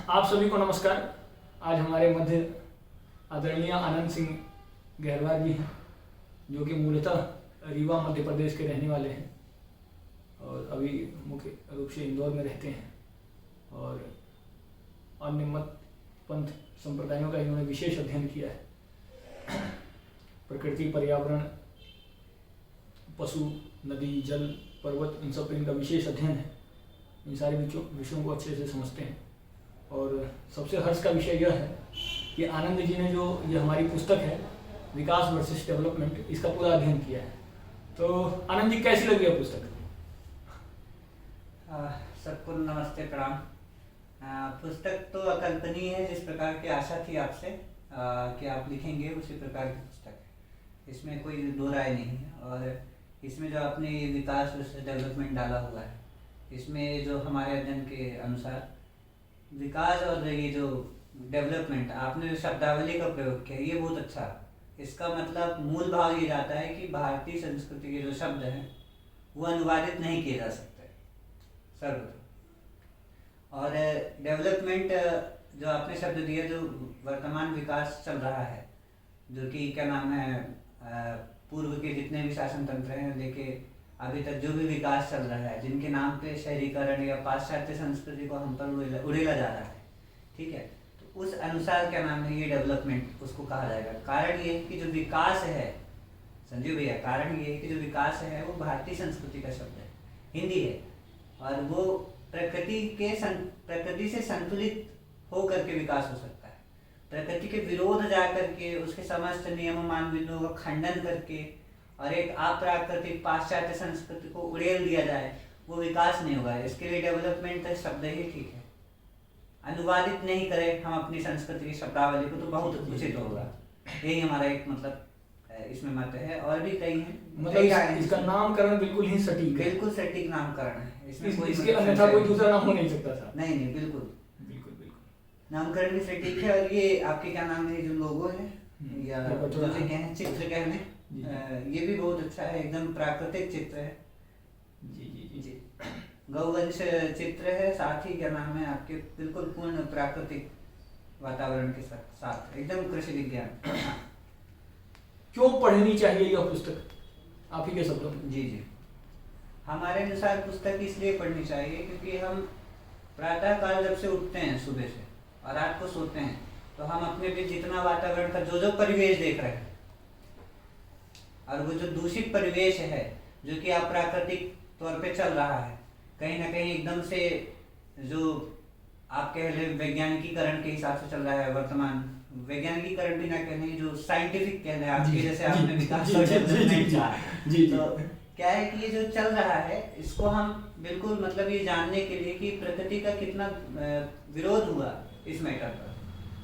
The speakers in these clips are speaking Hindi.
आप सभी को नमस्कार। आज हमारे मध्य आदरणीय आनंद सिंह गहरवार जी हैं, जो कि मूलतः रीवा मध्य प्रदेश के रहने वाले हैं और अभी मुख्य रूप से इंदौर में रहते हैं और अन्य मत पंथ संप्रदायों का इन्होंने विशेष अध्ययन किया है। प्रकृति, पर्यावरण, पशु, नदी, जल, पर्वत, इन सब पर इनका विशेष अध्ययन है। इन सारे विषयों को अच्छे से समझते हैं और सबसे हर्ष का विषय यह है कि आनंद जी ने जो ये हमारी पुस्तक है विकास वर्सेस डेवलपमेंट, इसका पूरा अध्ययन किया है। तो आनंद जी, कैसी लगी है पुस्तक? सबको नमस्ते, प्रणाम। पुस्तक तो अकल्पनीय है, जिस प्रकार की आशा थी आपसे कि आप लिखेंगे उसी प्रकार की पुस्तक है। इसमें कोई दो राय नहीं है। और इसमें जो आपने विकास वर्सेस डेवलपमेंट डाला हुआ है, इसमें जो हमारे अध्ययन के अनुसार विकास और ये जो डेवलपमेंट आपने जो शब्दावली का प्रयोग किया, ये बहुत अच्छा है। इसका मतलब मूल भाव ये जाता है कि भारतीय संस्कृति के जो शब्द हैं वो अनुवादित नहीं किए जा सकते सर्वत्र। और डेवलपमेंट जो आपने शब्द दिया, जो वर्तमान विकास चल रहा है, जो कि क्या नाम है, पूर्व के जितने भी शासन तंत्र हैं लेके अभी तक जो भी विकास चल रहा है, जिनके नाम पे शहरीकरण या पाश्चात्य संस्कृति को हम पर उड़ेला जा रहा है, ठीक है, तो उस अनुसार क्या नाम है, ये डेवलपमेंट उसको कहा जाएगा। कारण ये है कि जो विकास है संजीव भैया, कारण ये है कि जो विकास है वो भारतीय संस्कृति का शब्द है, हिंदी है, और वो प्रकृति से संतुलित होकर के विकास हो सकता है। प्रकृति के विरोध जा करके उसके समस्त नियम मानदंडों का खंडन करके और एक अप्राकृतिक पाश्चात्य संस्कृति को उड़ेल दिया जाए, वो विकास नहीं होगा। इसके लिए डेवलपमेंट शब्द ही ठीक है। अनुवादित नहीं करें हम अपनी संस्कृति की शब्दावली को तो बहुत उचित होगा। यही हमारा एक मतलब इसमें मत है। और भी कई हैं, मतलब इसका नामकरण बिल्कुल ही सटीक है, बिल्कुल सटीक नामकरण है। इसमें कोई इसके अन्यथा कोई दूसरा नाम हो नहीं सकता था। नहीं, बिल्कुल नामकरण भी सटीक है। और ये आपके क्या नाम है, जो लोगो है या जो भी कहें, चित्र कहने, ये भी बहुत अच्छा है, एकदम प्राकृतिक चित्र है। जी गौवंश चित्र है, साथ ही क्या नाम है आपके बिल्कुल पूर्ण प्राकृतिक वातावरण के साथ एकदम कृषि विज्ञान। क्यों पढ़नी चाहिए यह पुस्तक, आप ही के शब्दों में? जी हमारे अनुसार पुस्तक इसलिए पढ़नी चाहिए क्योंकि हम प्रातः काल जब से उठते हैं सुबह से और रात को सोते हैं, तो हम अपने भी जितना वातावरण का जो परिवेश देख रहे हैं, और वो जो दूषित परिवेश है जो कि अप्राकृतिक तौर पे चल रहा है, कहीं ना कहीं एकदम से जो आप कह लें वैज्ञानिकीकरण के हिसाब से चल रहा है, वर्तमान वैज्ञानिकीकरण भी ना कहने, जो साइंटिफिक कहने आपके जैसे आपने विकास तो क्या है कि ये जो चल रहा है, इसको हम बिल्कुल मतलब ये जानने के लिए कि प्रकृति का कितना विरोध हुआ इस मैटर पर,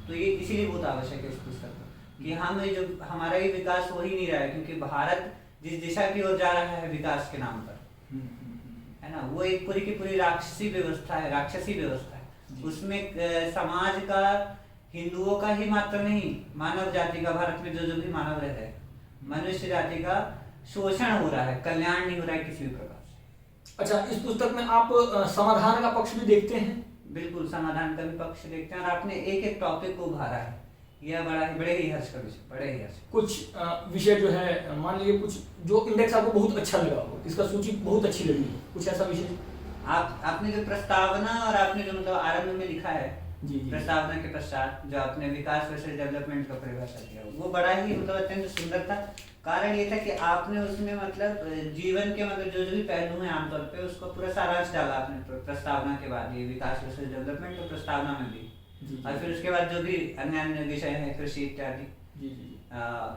तो ये इसीलिए बहुत आवश्यक है इस पुस्तक में कि हम जो हमारा ये विकास हो ही नहीं रहा है, क्योंकि भारत जिस दिशा की ओर जा रहा है विकास के नाम पर, है ना, वो एक पूरी की पूरी राक्षसी व्यवस्था है। उसमें समाज का, हिंदुओं का ही मात्र नहीं, मानव जाति का, भारत में जो भी मानव रहते हैं, मनुष्य जाति का शोषण हो रहा है, कल्याण नहीं हो रहा है किसी भी प्रकार से। अच्छा, इस पुस्तक में आप समाधान का पक्ष भी देखते हैं? बिल्कुल, समाधान का भी पक्ष देखते हैं। और आपने एक टॉपिक को उभारा है, यह बड़े ही हर्ष का विषय, बड़े ही हर्ष। कुछ विषय जो है, मान लीजिए कुछ जो इंडेक्स आपको बहुत अच्छा लगा हो, इसका सूची बहुत अच्छी लगी, कुछ ऐसा विषय? आपने जो प्रस्तावना और आपने जो मतलब आरंभ में लिखा है, जी। प्रस्तावना के पश्चात जो आपने विकास वर्सेस डेवलपमेंट का परिभाषा किया, वो बड़ा ही मतलब अत्यंत सुंदर था। कारण ये था कि आपने उसमें मतलब जीवन के मतलब जो भी पहलू हैं आमतौर पे, उसको पूरा सारांश डाला आपने प्रस्तावना के बाद, ये विकास वर्सेस डेवलपमेंट तो प्रस्तावना में भी, और फिर उसके बाद जो भी अन्य विषय है, कृषि इत्यादि,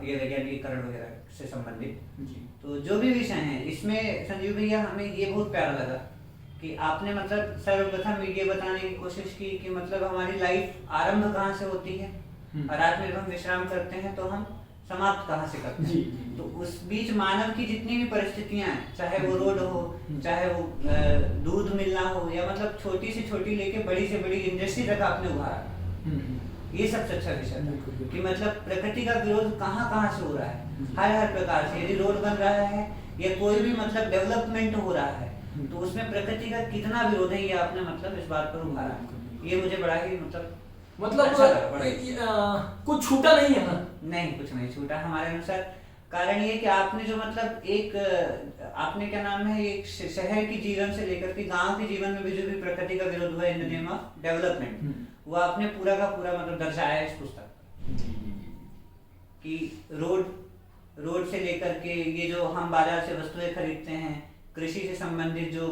ये वैज्ञानिकीकरण वगैरह से संबंधित, तो जो भी विषय हैं इसमें संजीव भैया, हमें ये बहुत प्यारा लगा कि आपने मतलब सर्वप्रथम ये बताने की कोशिश की कि मतलब हमारी लाइफ आरंभ कहाँ से होती है और रात में जब हम विश्राम करते हैं तो हम समाप्त कहाँ से करते हैं। तो उस बीच मानव की जितनी भी परिस्थितियां हैं, चाहे वो रोड हो, चाहे वो दूध मिलना हो, या मतलब छोटी से छोटी लेके बड़ी से बड़ी इंडस्ट्री तक आपने उभारा। ये सबसे अच्छा विषय था कि मतलब प्रकृति का विरोध कहाँ कहाँ से हो रहा है, हर प्रकार से। यदि रोड बन रहा है या कोई भी मतलब डेवलपमेंट हो रहा है, तो उसमें प्रकृति का कितना विरोध है, ये आपने मतलब इस बात पर उभारा। ये मुझे बड़ा ही मतलब अच्छा लगा, बड़ा ही। कुछ छूटा नहीं है ना? नहीं, कुछ नहीं छूटा हमारे अनुसार। कारण ये कि आपने जो एक आपने क्या नाम है, एक शहर की जीवन से लेकर के गांव के जीवन में भी जो भी प्रकृति का विरोध हुआ इन द नेम ऑफ डेवलपमेंट, वो आपने पूरा का पूरा दर्शाया है इस पुस्तक कि रोड से लेकर के ये जो हम बाजार से वस्तुएं खरीदते हैं, कृषि से संबंधित जो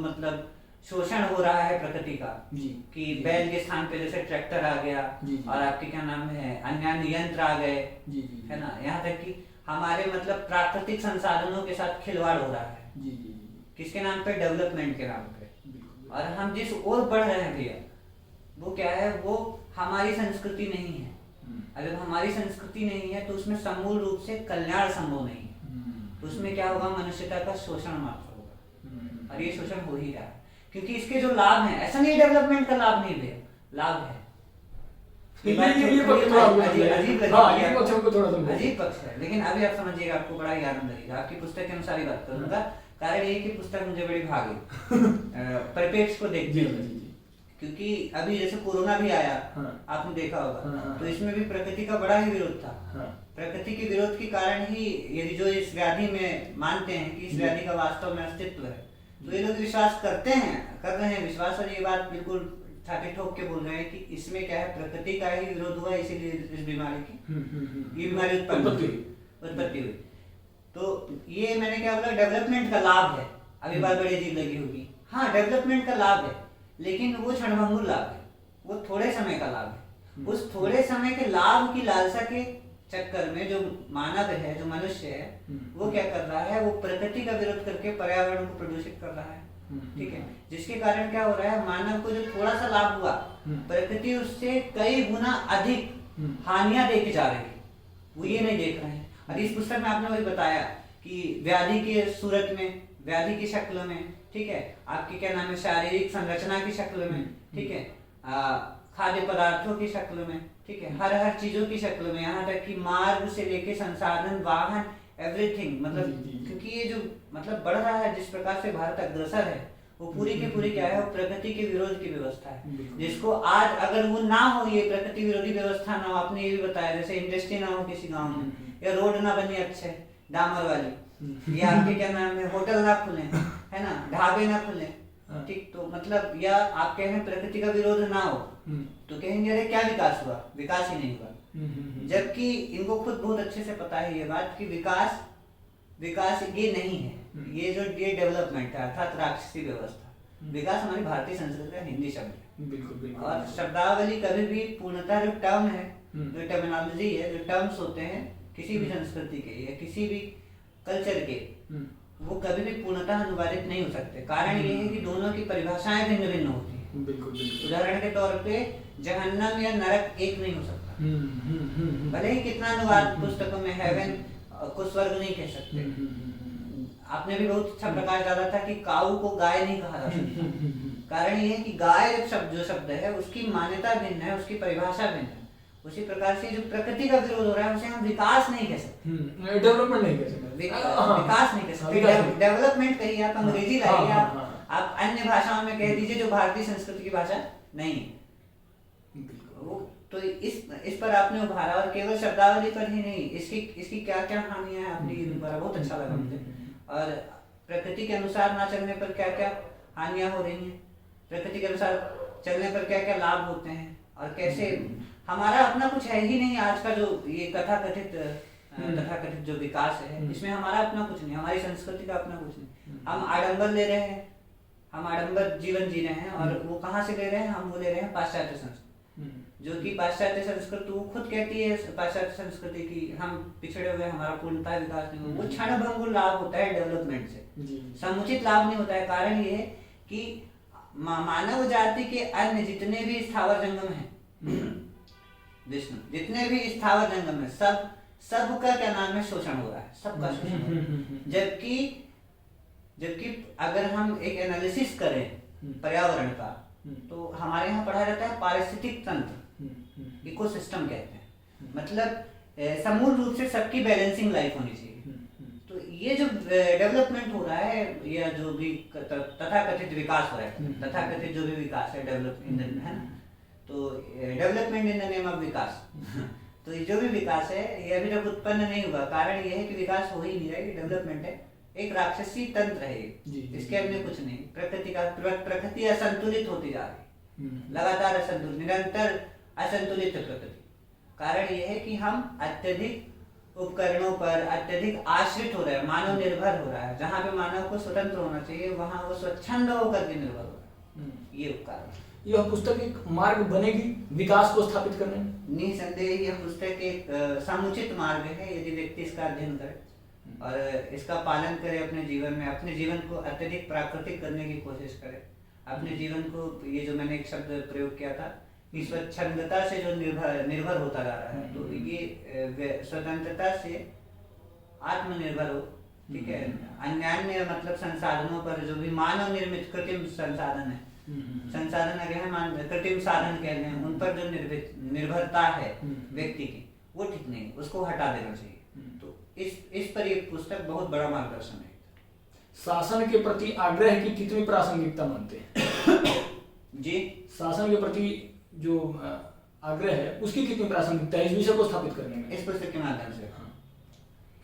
शोषण हो रहा है प्रकृति का, कि बैल के स्थान पे जैसे ट्रैक्टर आ गया, और आपके क्या नाम है अन्य यंत्र आ गए, है ना, यहाँ तक कि हमारे प्राकृतिक संसाधनों के साथ खिलवाड़ हो रहा है। किसके नाम पे? डेवलपमेंट के नाम पे। और हम जिस ओर बढ़ रहे हैं भैया, वो क्या है? वो हमारी संस्कृति नहीं है। अगर हमारी संस्कृति नहीं है तो उसमें समूल रूप से कल्याण संभव नहीं है। उसमें क्या होगा? मनुष्यता का शोषण मात्र होगा, और ये शोषण हो ही रहा है। क्योंकि इसके जो लाभ हैं, ऐसा नहीं डेवलपमेंट का लाभ नहीं भैया, लाभ है। अजीब पक्ष है, लेकिन अभी आप समझिएगा, आपको बड़ा ही आनंद लगेगा। आपकी पुस्तक के अनुसार ही बात करूंगा। कारण ये कि पुस्तक मुझे बड़ी भागी परिपेक्ष को देखते हुए, क्योंकि अभी जैसे कोरोना भी आया, आपने देखा होगा, तो इसमें भी प्रकृति का बड़ा ही विरोध था। प्रकृति के विरोध के कारण ही यदि जो इस व्याधि में मानते हैं कि इस व्याधि का वास्तव में अस्तित्व है, तो ये लोग विश्वास कर रहे हैं विश्वास, और ये बात बिल्कुल छाती ठोक के बोल रहे हैं कि इसमें क्या है, प्रकृति का ही विरोध हुआ, इसीलिए इस बीमारी की ये बीमारी उत्पत्ति हुई। तो ये मैंने क्या बोला, डेवलपमेंट का लाभ है। अभी बात बड़ी अजीब लगी होगी। हाँ, डेवलपमेंट का लाभ है, लेकिन वो क्षणभंगुर लाभ है, वो थोड़े समय का लाभ है। उस थोड़े समय के लाभ की लालसा के चक्कर में जो मानव है, जो मनुष्य है, वो क्या कर रहा है? वो प्रकृति का विरोध करके पर्यावरण को प्रदूषित कर रहा है। ठीक है, जिसके कारण क्या हो रहा है? मानव को जो थोड़ा सा लाभ हुआ, प्रकृति उससे कई गुना अधिक हानियां देके जा रही है, वो ये नहीं देख रहे हैं। और इस पुस्तक में आपने वही बताया कि व्याधि के सूरत में, व्याधि की शक्ल में, ठीक है, आपकी क्या नाम है, शारीरिक संरचना की शक्ल में, ठीक है, खाद्य पदार्थों की शक्ल में, ठीक है, हर चीजों की शक्ल में, यहाँ तक कि मार्ग से लेके संसाधन, वाहन, एवरीथिंग, क्योंकि ये जो बढ़ रहा है, जिस प्रकार से भारत अग्रसर है, वो पूरी की पूरी क्या है? वो प्रकृति के विरोध की व्यवस्था है, जिसको आज अगर वो ना हो, ये प्रकृति विरोधी व्यवस्था ना हो, आपने ये भी बताया, जैसे इंडस्ट्री ना हो किसी गांव में, या रोड ना बनी अच्छे डामर वाली, या आपके क्या नाम है, होटल ना खुले, है ना, ढाबे ना खुले, ठीक, तो या आप कह रहे हैं प्रकृति का विरोध ना हो, तो कहेंगे अरे क्या विकास हुआ? विकास ही नहीं हुआ। जबकि इनको खुद बहुत अच्छे से पता है ये बात कि विकास ये नहीं है, ये डेवलपमेंट है, अर्थात राक्षसी व्यवस्था। विकास हमारी भारतीय संस्कृति का हिंदी शब्द है। बिल्कुल। और शब्दावली कभी भी पूर्णतः जो टर्म है, जो टर्मिनोलॉजी है, जो टर्म्स होते हैं किसी भी संस्कृति के या किसी भी कल्चर के, वो कभी भी पूर्णतः अनुवादित नहीं हो सकते। कारण ये है कि दोनों की परिभाषाएं भिन्न भिन्न होती हैं। बिल्कुल। उदाहरण के तौर पे जहन्नम या नरक एक नहीं हो सकता। भले ही कितना अनुवाद पुस्तकों में हेवन को स्वर्ग नहीं कह सकते। आपने भी बहुत अच्छा प्रकाश डाला था कि काऊ को गाय नहीं कहा जा सकता। कारण ये है कि गाय जो शब्द है उसकी मान्यता भिन्न है, उसकी परिभाषा भिन्न है। उसी प्रकार से जो प्रकृति का विरोध हो रहा है उसे हम विकास नहीं कह सकते, डेवलपमेंट नहीं कह सकते, विकास नहीं कह सकते। डेवलपमेंट कहिए आप, अंग्रेजी लाइए, आप अन्य भाषाओं में कह दीजिए जो भारतीय संस्कृति की भाषा नहीं है। तो इस पर आपने उभारा, और केवल शब्दावली पर ही नहीं, इसकी क्या क्या हानियां हैं आपने ये उभारा, बहुत अच्छा लगा मुझे। और प्रकृति के अनुसार ना चलने पर क्या क्या हानियां हो रही हैं, प्रकृति के अनुसार चलने पर क्या क्या लाभ होते हैं, और कैसे हमारा अपना कुछ है ही नहीं। आज का जो ये तथाकथित जो विकास है, इसमें हमारा अपना कुछ नहीं, हमारी संस्कृति का अपना कुछ नहीं। हम आडंबर ले रहे हैं, हम आडंबर जीवन जी रहे हैं, और वो कहाँ से ले रहे हैं? हम वो ले रहे हैं पाश्चात्य संस्कृति, जो कि पाश्चात्य संस्कृति वो खुद कहती है पाश्चात्य संस्कृति की हम पिछड़े हुए, हमारा पूर्णतः विकास नहीं हुआ। वो क्षणभंगुर लाभ होता है डेवलपमेंट से, समुचित लाभ नहीं होता है। कारण ये है कि मानव जाति के अन्य जितने भी स्थावर जंगम है, विष्णु, जितने भी स्थावर जंगम है, सबका क्या नाम है, शोषण हो रहा है, सबका शोषण हो रहा है। जबकि अगर हम एक एनालिसिस करें पर्यावरण का, तो हमारे यहाँ पढ़ा जाता है पारिस्थितिक तंत्र, इकोसिस्टम कहते हैं, मतलब समूल रूप से सबकी बैलेंसिंग लाइफ होनी चाहिए। तो ये जो डेवलपमेंट हो रहा है, या जो भी तथाकथित विकास हो रहा है, तथाकथित जो भी विकास है डेवलपमेंट है ना, तो development in the name of विकास तो ये जो भी विकास है ये अभी तक उत्पन्न नहीं हुआ। कारण ये है कि विकास हो ही नहीं रहा है, डेवलपमेंट है, एक राक्षसी तंत्र है ये, इसके अंदर कुछ नहीं। प्रकृति असंतुलित होती जा रही है, लगातार असंतुलित, निरंतर असंतुलित प्रकृति। कारण ये है कि हम अत्यधिक उपकरणों पर अत्यधिक आश्रित हो रहे हैं, मानव निर्भर हो रहा है। जहाँ पे मानव को स्वतंत्र होना चाहिए वहां वो स्वच्छंद होकर के निर्भर हो रहा है। ये उपकरण, यह पुस्तक एक मार्ग बनेगी विकास को स्थापित करने में? निसंदेह यह पुस्तक एक समुचित मार्ग है यदि व्यक्ति इसका अध्ययन करे और इसका पालन करे अपने जीवन में, अपने जीवन को अत्यधिक प्राकृतिक करने की कोशिश करे, अपने जीवन को, ये जो मैंने एक शब्द प्रयोग किया था कि स्वच्छंदता से जो निर्भर होता जा रहा है, तो ये स्वतंत्रता से आत्मनिर्भर हो, ठीक है। अन्य मतलब संसाधनों पर जो भी मानव निर्मित कृत्रिम संसाधन है, संसाधन अगर कृत्रिम साधन कह लें, उन पर जो निर्भरता है व्यक्ति की, वो ठीक नहीं, उसको हटा देना चाहिए। तो इस पर ये पुस्तक बहुत बड़ा मार्गदर्शन है। शासन के प्रति आग्रह की कितनी प्रासंगिकता मानते हैं जी? शासन के प्रति जो आग्रह है उसकी कितनी प्रासंगिकता है इस विषय को स्थापित करने में, इस पुस्तक के माध्यम से? हाँ।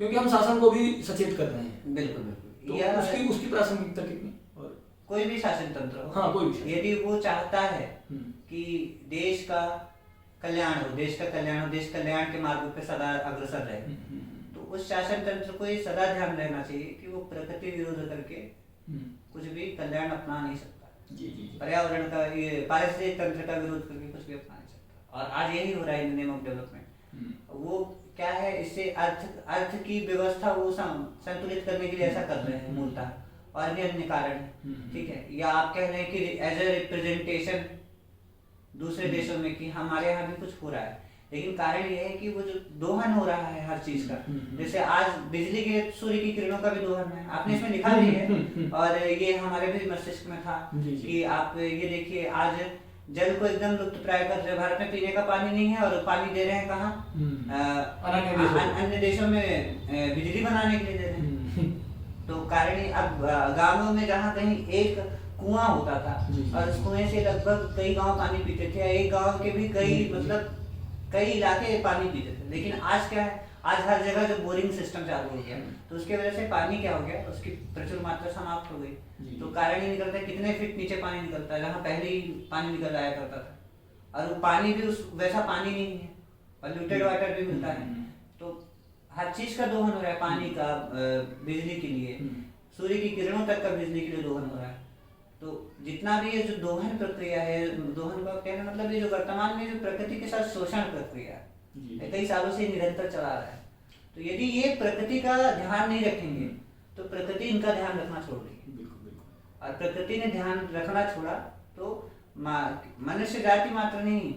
क्योंकि हम शासन को भी सचेत कर रहे हैं। बिल्कुल बिल्कुल। तो उसकी प्रासंगिकता कितनी? और कोई भी शासन तंत्र हो, हाँ, कोई भी, यदि वो चाहता है कि देश का कल्याण हो, देश कल्याण के मार्ग पे सदा अग्रसर रहे, तो उस शासन तंत्र को ये सदा ध्यान रहना चाहिए कि वो प्रकृति विरोध करके कुछ भी कल्याण अपना नहीं सकता। पर्यावरण का, ये पारिस्थितिक तंत्र का विरोध करके कुछ भी अपना नहीं सकता। और आज यही हो रहा है इन नेम ऑफ डेवलपमेंट। वो क्या है, इससे अर्थ की व्यवस्था वो संतुलित करने के लिए ऐसा कर रहे हैं मूलतः, और भी अन्य कारण है, ठीक है। या आप कह रहे हैं कि एज ए रिप्रेजेंटेशन दूसरे देशों में कि हमारे यहाँ भी कुछ हो रहा है, लेकिन कारण ये है कि वो जो दोहन हो रहा है हर चीज का, जैसे आज बिजली के, सूर्य की किरणों का भी दोहन है, आपने इसमें लिखा भी है, और ये हमारे भी मस्तिष्क में था कि आप ये देखिए आज जल को एकदम लुप्त प्राय कर रहे हैं। भारत में पीने का पानी नहीं है और पानी दे रहे हैं कहाँ? अन्य देशों में बिजली बनाने के लिए दे रहे हैं। तो कारण अब गांवों में जहाँ कहीं एक कुआं होता था और उस कुएं से लगभग कई गांव पानी पीते थे, एक गांव के भी कई इलाके पानी पीते थे। लेकिन आज क्या है, आज हर जगह जो बोरिंग सिस्टम चालू हो गया, तो उसके वजह से पानी क्या हो गया, उसकी प्रचुर मात्रा समाप्त हो गई। तो कारण ही निकलता है कितने फीट नीचे पानी निकलता है, जहाँ पहले ही पानी निकल आया करता था, और वो पानी भी वैसा पानी नहीं है, पॉल्यूटेड वाटर भी मिलता है। तो हर चीज का दोहन हो रहा है, पानी का, बिजली के लिए, सूर्य की किरणों तक का बिजली के लिए दोहन हो रहा है। तो जितना भी ये जो दोहन प्रक्रिया है, दोहन का कहना मतलब ये जो वर्तमान में जो प्रकृति के साथ शोषण प्रक्रिया है, कई सालों से निरंतर चला रहा है। तो यदि ये प्रकृति का ध्यान नहीं रखेंगे तो प्रकृति इनका ध्यान रखना छोड़ देगी, और प्रकृति ने ध्यान रखना छोड़ा तो मनुष्य जाति मात्र नहीं,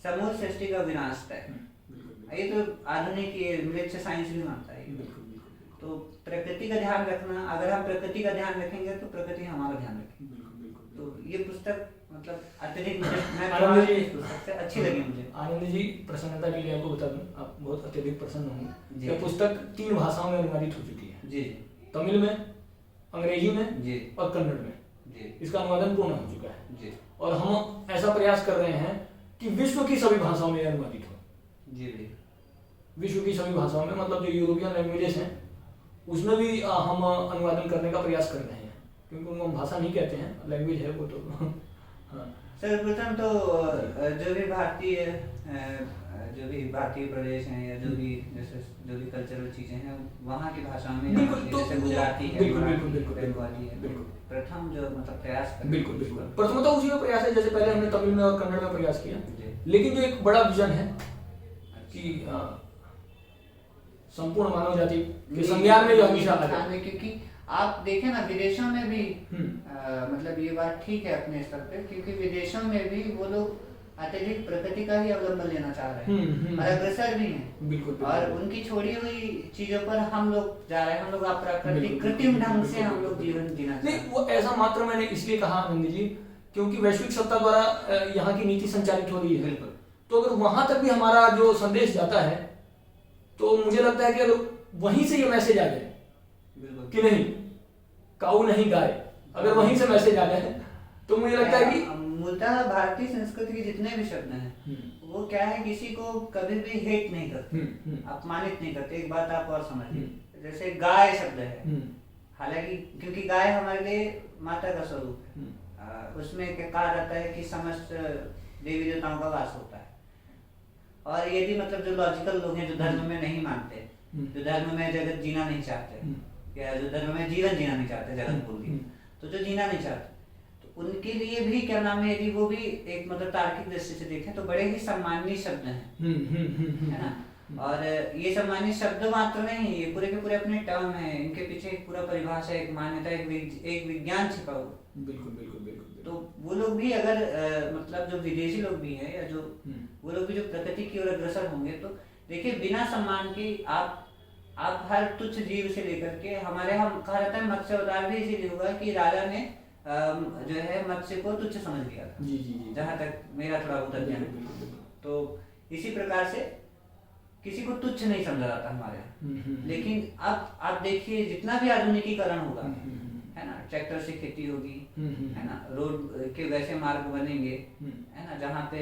समूल सृष्टि का विनाश है। ये तो आधुनिक ये साइंस भी मानता है। तो प्रकृति का ध्यान रखना, अगर हम प्रकृति का ध्यान रखेंगे तो प्रकृति हमारा ध्यान रखेगी। तो ये पुस्तक मतलब अत्यधिक अच्छी लगी मुझे। आनंद जी, प्रसन्नता के लिए आपको बता दूं, आप बहुत अत्यधिक प्रसन्न होंगे। यह पुस्तक 3 भाषाओं में अनुवादित हो चुकी है जी, तमिल में, अंग्रेजी में जी, और कन्नड़ में जी। इसका अनुवादन पूर्ण हो चुका है जी। और हम ऐसा प्रयास कर रहे हैं कि विश्व की सभी भाषाओं में अनुवादित हो। जी, विश्व की सभी भाषाओं में, मतलब जो यूरोपियन लैंग्वेजेस हैं उसमें भी हम अनुवादन करने का प्रयास कर रहे हैं, क्योंकि उनको हम भाषा नहीं कहते हैं, लैंग्वेज है वो तो। हाँ। सर्वप्रथम तो जो भी भारतीय प्रदेश हैं या जो भी कल्चरल चीजें हैं वहाँ की भाषा में, जैसे गुजराती है, बंगाली है, प्रथम जो मतलब प्रयास करें। बिल्कुल प्रथम तो उसी में प्रयास है, जैसे पहले हमने तमिल में और कन्नड़ में प्रयास किया, लेकिन जो एक बड़ा विजन है कि संपूर्ण मानव जाति के संज्ञान में हमेशा आ जाए। क्योंकि आप देखें ना, विदेशों में भी मतलब ये बात ठीक है अपने स्तर पे, क्योंकि विदेशों में भी वो लोग अत्यधिक प्रकृति का ही अवलंबन लेना चाह रहे हैं और अग्रसर भी हैं। बिल्कुल। और उनकी छोड़ी हुई चीजों पर हम लोग जा रहे हैं, हम लोग प्राकृतिक कृत्रिम ढंग से हम लोग जीवन जीना नहीं, वो ऐसा मात्र मैंने इसलिए कहा आनंद जी, क्योंकि वैश्विक सत्ता द्वारा यहाँ की नीति संचालित हो रही है। बिल्कुल। तो अगर वहां तक भी हमारा जो संदेश जाता है तो मुझे लगता है कि अगर वहीं से ये मैसेज आ जाए कि नहीं, काऊ नहीं गाय, अगर वहीं से मैसेज आ जाए तो मुझे लगता है कि मूलतः भारतीय संस्कृति के जितने भी शब्द हैं वो क्या है, किसी को कभी भी हेट नहीं करते, अपमानित नहीं करते। एक बात आप और समझिए, जैसे गाय शब्द है, हालांकि क्योंकि गाय हमारे लिए माता का स्वरूप है, उसमें क्या कहा जाता है कि समस्त देवी देवताओं का वास होता है। और यदि मतलब जो लॉजिकल लोग हैं, जो धर्म में नहीं मानते, जो धर्म में जगत जीना नहीं चाहते, या जो धर्म में जीवन जीना नहीं चाहते, जगत बोल के, तो जो जीना नहीं चाहते, तो उनके लिए भी क्या नाम है, यदि वो भी एक मतलब तार्किक दृष्टि से देखें तो बड़े ही सम्माननीय शब्द हैं, है ना। और ये सम्मानित शब्द मात्र नहीं, ये पूरे के पूरे अपने टर्म है, इनके पीछे एक पूरा परिभाषा, एक मान्यता, एक विज्ञान छिपा हुआ। बिल्कुल बिल्कुल बिल्कुल। तो वो लोग भी अगर मतलब जो विदेशी लोग भी हैं, या जो वो लोग भी जो प्रकृति की ओर अग्रसर होंगे, तो देखिए बिना सम्मान के आप हर तुच्छ जीव से लेकर के हमारे, हम कहा जाता है मत्स्य अवतार भी इसीलिए हुआ कि राजा ने जो है मत्स्य को तुच्छ समझ लिया था। जी जी जी। जहाँ तक मेरा थोड़ा बहुत अध्ययन है, तो इसी प्रकार से किसी को तुच्छ नहीं समझा जाता हमारे यहाँ। लेकिन अब आप देखिए, जितना भी आधुनिकीकरण होगा, है ना, ट्रैक्टर से खेती होगी, है ना, रोड के वैसे मार्ग बनेंगे, है ना, जहाँ पे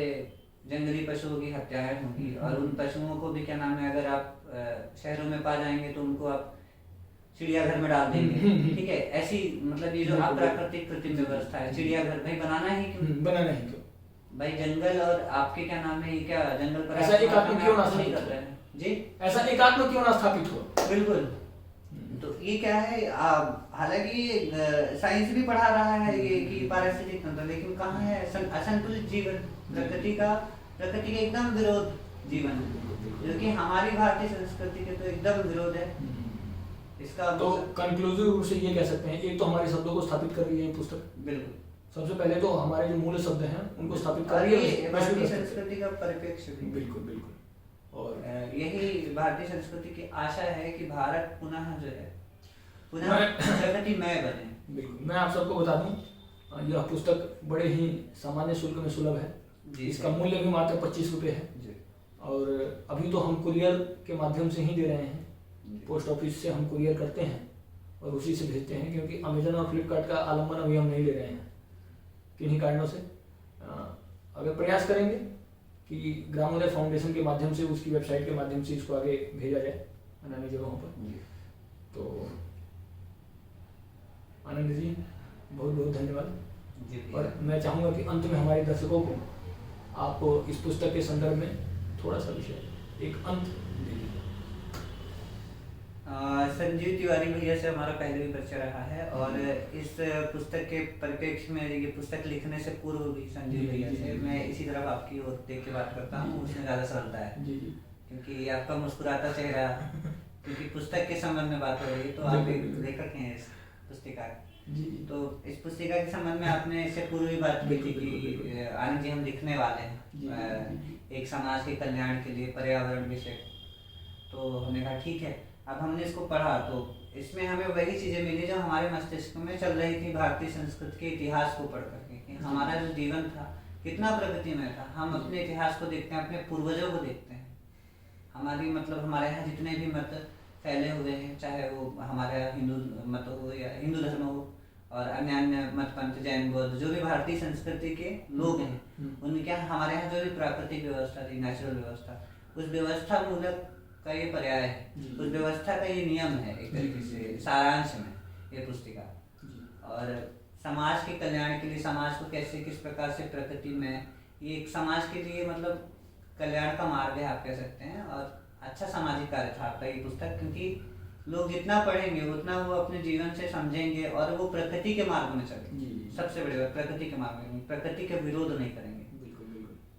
जंगली पशुओं की हत्याएं होंगी, और उन पशुओं को भी क्या नाम है, अगर आप शहरों में पा जाएंगे तो उनको आप चिड़ियाघर में डाल देंगे, ठीक है। ऐसी मतलब ये जो अप्राकृतिक कृत्रिम व्यवस्था है, चिड़ियाघर भाई बनाना ही क्यों, बनाना ही क्यों भाई? जंगल और आपके क्या नाम है, ये क्या जंगल पर ऐसा एकात्म क्यों ना नहीं कर रहे हैं जी, ऐसा एकात्म क्यों ना स्थापित हो? बिल्कुल। तो ये क्या है, हालांकि साइंस भी पढ़ा रहा है ये कि पारिस्थितिक तंत्र, लेकिन कहाँ है असंतुलित जीवन, प्रकृति का एकदम विरोध जीवन, जो कि हमारी भारतीय संस्कृति के तो एकदम विरोध है इसका। तो कंक्लूसिव रूप से ये कह सकते हैं, एक तो हमारे शब्दों को स्थापित कर रही है पुस्तक, बिल्कुल। सबसे पहले तो हमारे जो मूल शब्द हैं उनको स्थापित कर रही है, भारतीय संस्कृति का परिप्रेक्ष्य भी, बिल्कुल बिल्कुल। और यही भारतीय संस्कृति की आशा है कि भारत पुनः जो है प्रगतिमय बने। बिल्कुल। मैं आप सबको बता दूं, यह पुस्तक बड़े ही सामान्य शुल्क में सुलभ है, इसका मूल्य भी मात्र 25 रुपये है, और अभी तो हम कुरियर के माध्यम से ही दे रहे हैं, पोस्ट ऑफिस से हम कुरियर करते हैं और उसी से भेजते हैं, क्योंकि अमेजन और फ्लिपकार्ट का आलम्बन अभी हम नहीं ले रहे हैं किन्हीं कारणों से। अगर प्रयास करेंगे कि ग्रामोदय फाउंडेशन के माध्यम से, उसकी वेबसाइट के माध्यम से इसको आगे भेजा जाए अन्य जगहों पर। तो आनंद जी बहुत बहुत धन्यवाद। और मैं चाहूँगा कि अंत में हमारे दर्शकों को आप इस पुस्तक के संदर्भ में थोड़ा सा विषय, एक अंत दीजिए। संजीव तिवारी भैया से हमारा पहले भी परिचय रहा है, और इस पुस्तक के परिप्रेक्ष्य में, ये पुस्तक लिखने से पूर्व भी संजीव भैया से मैं इसी तरफ आपकी ओर देख के बात करता हूँ, उसमें ज़्यादा सरलता है, क्योंकि आपका मुस्कुराता चेहरा, क्योंकि पुस्तक के संबंध में बात हो रही है, तो आप एक लेखक हैं इस पुस्तिका, तो इस पुस्तिका के संबंध में आपने इससे पूर्व भी बात की थी कि आनंद जी हम लिखने वाले हैं एक समाज के कल्याण के लिए, पर्यावरण विषय। तो हमने कहा ठीक है। अब हमने इसको पढ़ा तो इसमें हमें वही चीज़ें मिली जो हमारे मस्तिष्क में चल रही थी भारतीय संस्कृति के इतिहास को पढ़ करके, कि हमारा जो जीवन था कितना प्रगतिमय था। हम अपने इतिहास को देखते हैं, अपने पूर्वजों को देखते हैं, हमारी मतलब हमारे यहाँ जितने भी मत फैले हुए हैं, चाहे वो हमारे यहाँ हिंदू मत हो या हिंदू धर्म हो, और अन्य अन्य मत पंथ, जैन, बौद्ध, जो भी भारतीय संस्कृति के लोग हैं, उनके यहाँ हमारे यहाँ जो भी प्राकृतिक व्यवस्था थी, नेचुरल व्यवस्था, उस व्यवस्था मूलक का ये पर्याय है, उस व्यवस्था का ये नियम है एक तरीके से सारांश में ये पुस्तिका। और समाज के कल्याण के लिए, समाज को कैसे किस प्रकार से प्रकृति में, ये एक समाज के लिए मतलब कल्याण का मार्ग है आप कह सकते हैं, और अच्छा सामाजिक कार्य था आपका ये पुस्तक, क्योंकि लोग जितना पढ़ेंगे उतना वो अपने जीवन से समझेंगे और वो प्रकृति के मार्ग में चलेंगे। सबसे बड़ी बात, प्रकृति के मार्ग में, प्रकृति के विरोध नहीं करेंगे।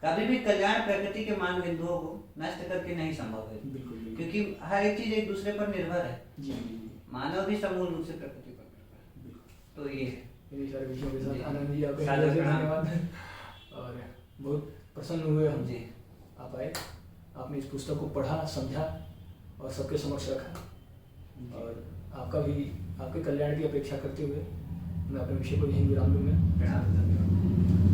कभी भी कल्याण प्रकृति के मान बिंदुओं को नष्ट करके नहीं संभव है, क्योंकि हर एक चीज एक दूसरे पर निर्भर है। मानव भी समूल रूप से प्रकृति पर निर्भर है। तो ये है सारे विषयों के साथ आनंद जी आपका धन्यवाद, और बहुत प्रसन्न हुए हम जी आप आए, आपने इस पुस्तक को पढ़ा, समझा और सबके समक्ष रखा, और आपका भी, आपके कल्याण की अपेक्षा करते हुए मैं अपने विषय को यहीं विराम दूंगा। धन्यवाद।